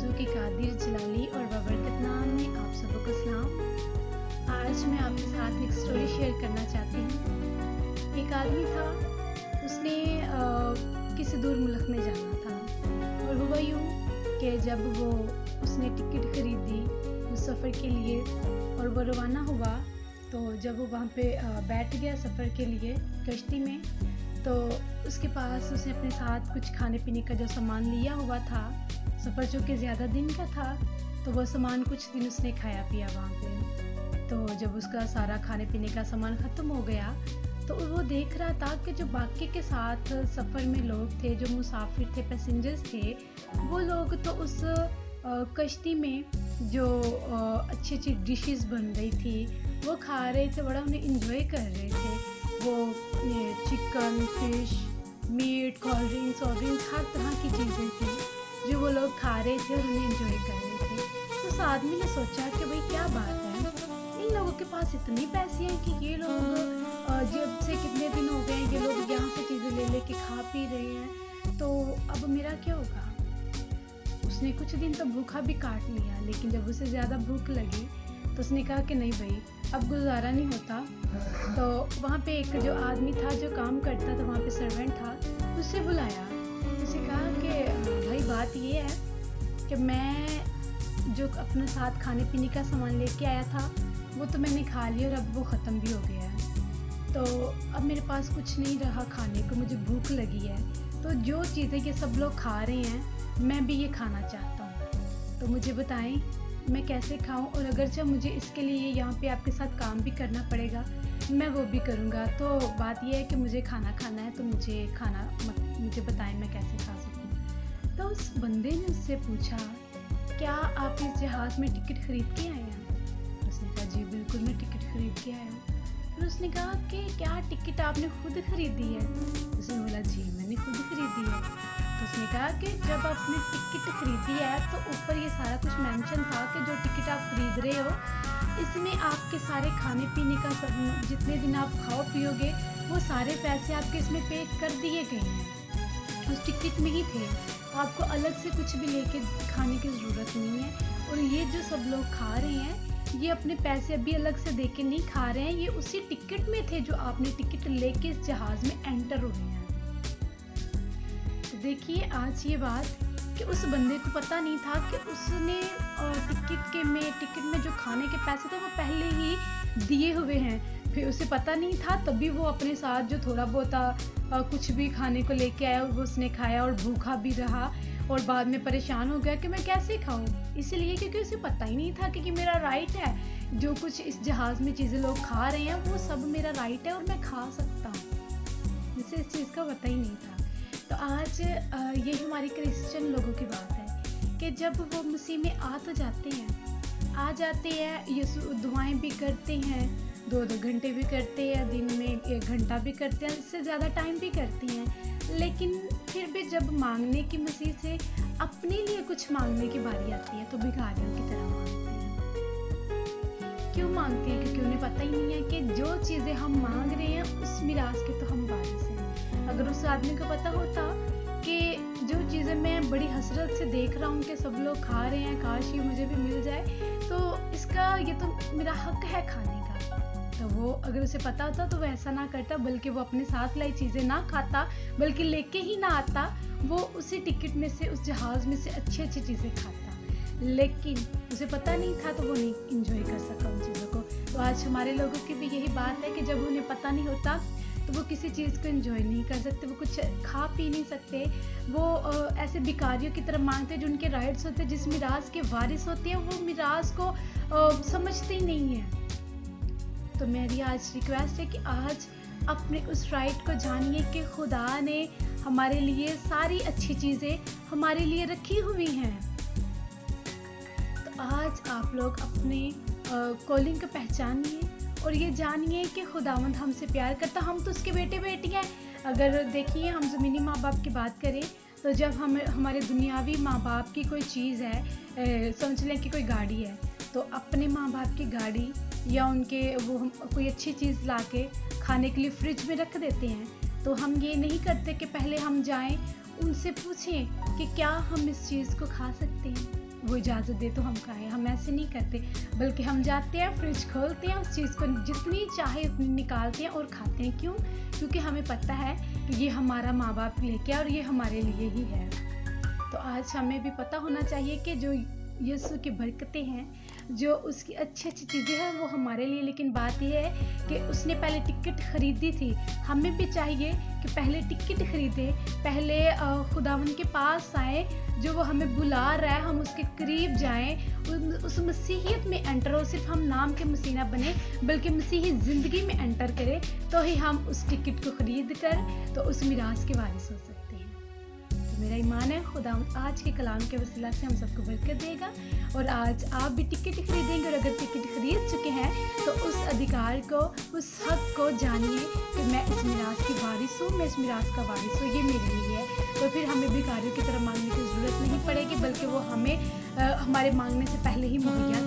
यीशु के कादिर जलाली और बबरकत नाम में आप सबको सलाम। आज मैं आपके साथ एक स्टोरी शेयर करना चाहती हूँ। एक आदमी था, उसने किसी दूर मुल्क में जाना था और हुआ यूँ कि जब उसने टिकट खरीदी उस सफ़र के लिए और वो रवाना हुआ, तो जब वो वहाँ पे बैठ गया सफ़र के लिए कश्ती में, तो उसके पास उसने अपने साथ कुछ खाने पीने का जो सामान लिया हुआ था, सफ़र जो कि ज़्यादा दिन का था, तो वो सामान कुछ दिन उसने खाया पिया वहाँ पे। तो जब उसका सारा खाने पीने का सामान ख़त्म हो गया, तो वो देख रहा था कि जो बाकी के साथ सफ़र में लोग थे, जो मुसाफिर थे, पैसेंजर्स थे, वो लोग तो उस कश्ती में जो अच्छी अच्छी डिशेस बन रही थी वो खा रहे थे, बड़ा उन्हें इंजॉय कर रहे थे। वो chicken, fish, meat, cold drinks और ड्रिंक्स, हर तरह की चीज़ें थी जो वो लोग खा रहे थे और उन्हें इंजॉय कर रहे थे। तो उस आदमी ने सोचा कि भाई क्या बात है, इन लोगों के पास इतनी पैसे हैं कि ये लोग जब से कितने दिन हो गए ये लोग यहाँ से चीज़ें ले लेके खा पी रहे हैं, तो अब मेरा क्या होगा। उसने कुछ दिन तो भूखा भी काट लिया, लेकिन जब उसे ज़्यादा भूख लगी तो उसने कहा कि नहीं भाई, अब गुजारा नहीं होता। तो वहाँ पे एक जो आदमी था जो काम करता था, वहाँ पे सर्वेंट था, उससे बुलाया। उसे कहा कि भाई बात ये है कि मैं जो अपने साथ खाने पीने का सामान लेके आया था वो तो मैंने खा लिया और अब वो ख़त्म भी हो गया है, तो अब मेरे पास कुछ नहीं रहा खाने को, मुझे भूख लगी है। तो जो चीज़ें ये सब लोग खा रहे हैं मैं भी ये खाना चाहता हूँ, तो मुझे बताएं मैं कैसे खाऊं, और अगर जब मुझे इसके लिए यहाँ पे आपके साथ काम भी करना पड़ेगा मैं वो भी करूँगा। तो बात ये है कि मुझे खाना खाना है, तो मुझे बताएं मैं कैसे खा सकूँ। तो उस बंदे ने उससे पूछा, क्या आप इस जहाज़ में टिकट खरीद के आए हैं? उसने कहा जी बिल्कुल, मैं टिकट खरीद के आया हूँ। फिर उसने कहा कि क्या टिकट आपने खुद खरीदी है? उसने बोला जी मैंने खुद खरीदी है। तो उसने कहा कि जब आपने टिकट खरीदी है तो ऊपर ये सारा कुछ मेंशन था कि जो टिकट आप खरीद रहे हो इसमें आपके सारे खाने पीने का सब, जितने दिन आप खाओ पियोगे वो सारे पैसे आपके इसमें पे कर दिए गए हैं, उस टिकट में ही थे। आपको अलग से कुछ भी लेके खाने की ज़रूरत नहीं है। और ये जो सब लोग खा रहे हैं ये अपने पैसे अभी अलग से दे के नहीं खा रहे हैं, ये उसी टिकट में थे जो आपने टिकट लेके इस जहाज़ में एंटर हुए हैं। देखिए आज ये बात कि उस बंदे को पता नहीं था कि उसने टिकट में जो खाने के पैसे थे वो पहले ही दिए हुए हैं। फिर उसे पता नहीं था, तभी वो अपने साथ जो थोड़ा बहुत कुछ भी खाने को लेके आया वो उसने खाया और भूखा भी रहा और बाद में परेशान हो गया कि मैं कैसे खाऊं। इसलिए क्योंकि उसे पता ही नहीं था कि मेरा राइट है, जो कुछ इस जहाज़ में चीज़ें लोग खा रहे हैं वो सब मेरा राइट है और मैं खा सकता हूँ। इसे इस चीज़ का पता ही नहीं था। तो आज ये हमारी क्रिश्चियन लोगों की बात है कि जब वो मसीह में आ जाते हैं, यीशु दुआएं भी करते हैं, 2-2 घंटे भी करते हैं, दिन में 1 घंटा भी करते हैं, इससे ज़्यादा टाइम भी करते हैं, लेकिन फिर भी जब मांगने की मसीह से अपने लिए कुछ मांगने की बारी आती है तो भिखारियों की तरह मांगते हैं। क्यों मांगते हैं? क्योंकि उन्हें पता ही नहीं है कि जो चीज़ें हम मांग रहे हैं उस मिरास के तो हम वारिस हैं। अगर उस आदमी को पता होता कि जो चीज़ें मैं बड़ी हसरत से देख रहा हूँ कि सब लोग खा रहे हैं, काश ये मुझे भी मिल जाए, तो ये तो मेरा हक है खाने का, तो वो अगर उसे पता होता तो वो ऐसा ना करता, बल्कि वो अपने साथ लाई चीज़ें ना खाता, बल्कि लेके ही ना आता, वो उसी टिकट में से, उस जहाज़ में से अच्छी अच्छी चीज़ें खाता। लेकिन उसे पता नहीं था तो वो नहीं इंजॉय कर सका उन चीज़ों को। तो आज हमारे लोगों की भी यही बात है कि जब उन्हें पता नहीं होता तो वो किसी चीज़ को एंजॉय नहीं कर सकते, वो कुछ खा पी नहीं सकते, वो ऐसे भिखारियों की तरह मांगते हैं, जो उनके राइट्स होते हैं, जिस मिरास के वारिस होते हैं, वो मिरास को समझते ही नहीं है। तो मेरी आज रिक्वेस्ट है कि आज अपने उस राइट को जानिए कि खुदा ने हमारे लिए सारी अच्छी चीज़ें हमारे लिए रखी हुई हैं। तो आज आप लोग अपने कॉलिंग को पहचानिए और ये जानिए कि खुदावंद हमसे प्यार करता, हम तो उसके बेटे बेटी हैं। अगर देखिए हम ज़मीनी माँ बाप की बात करें तो जब हमारे दुनियावी माँ बाप की कोई चीज़ है, समझ लें कि कोई गाड़ी है, तो अपने माँ बाप की गाड़ी या उनके वो हम कोई अच्छी चीज़ लाके खाने के लिए फ्रिज में रख देते हैं, तो हम ये नहीं करते कि पहले हम जाएं उनसे पूछें कि क्या हम इस चीज़ को खा सकते हैं, वो इजाज़त दे तो हम खाएं। हम ऐसे नहीं करते, बल्कि हम जाते हैं, फ्रिज खोलते हैं, उस चीज़ को जितनी चाहे उतनी निकालते हैं और खाते हैं। क्यों? क्योंकि हमें पता है कि ये हमारा माँ बाप लेके और ये हमारे लिए ही है। तो आज हमें भी पता होना चाहिए कि जो यीशु की बरकतें हैं, जो उसकी अच्छी चीज़ें हैं, वो हमारे लिए। लेकिन बात यह है कि उसने पहले टिकट ख़रीदी थी। हमें भी चाहिए कि पहले टिकट ख़रीदें, पहले खुदावंद के पास आएँ, जो वो हमें बुला रहा है, हम उसके करीब जाएँ, उस मसीहियत में एंटर हो। सिर्फ हम नाम के मसीह ना बने, बल्कि मसीही ज़िंदगी में एंटर करें, तो ही हम उस टिकट को ख़रीद कर तो उस मिरास के वारिस हो सकते हैं। तो मेरा ईमान है खुदा आज के कलाम के वसीला से हम सबको बरकत देगा। और आज आप भी टिकट खरीदेंगे, और अगर टिकट खरीद चुके हैं तो उस अधिकार को, उस हक को जानिए कि मैं इस मिरास की वारिस हूँ, मैं इस मिरास का वारिस हूँ, ये मेरे लिए है। तो फिर हमें भिखारियों की तरह मांगने की ज़रूरत नहीं पड़ेगी, बल्कि वो हमें हमारे मांगने से पहले ही मुहैया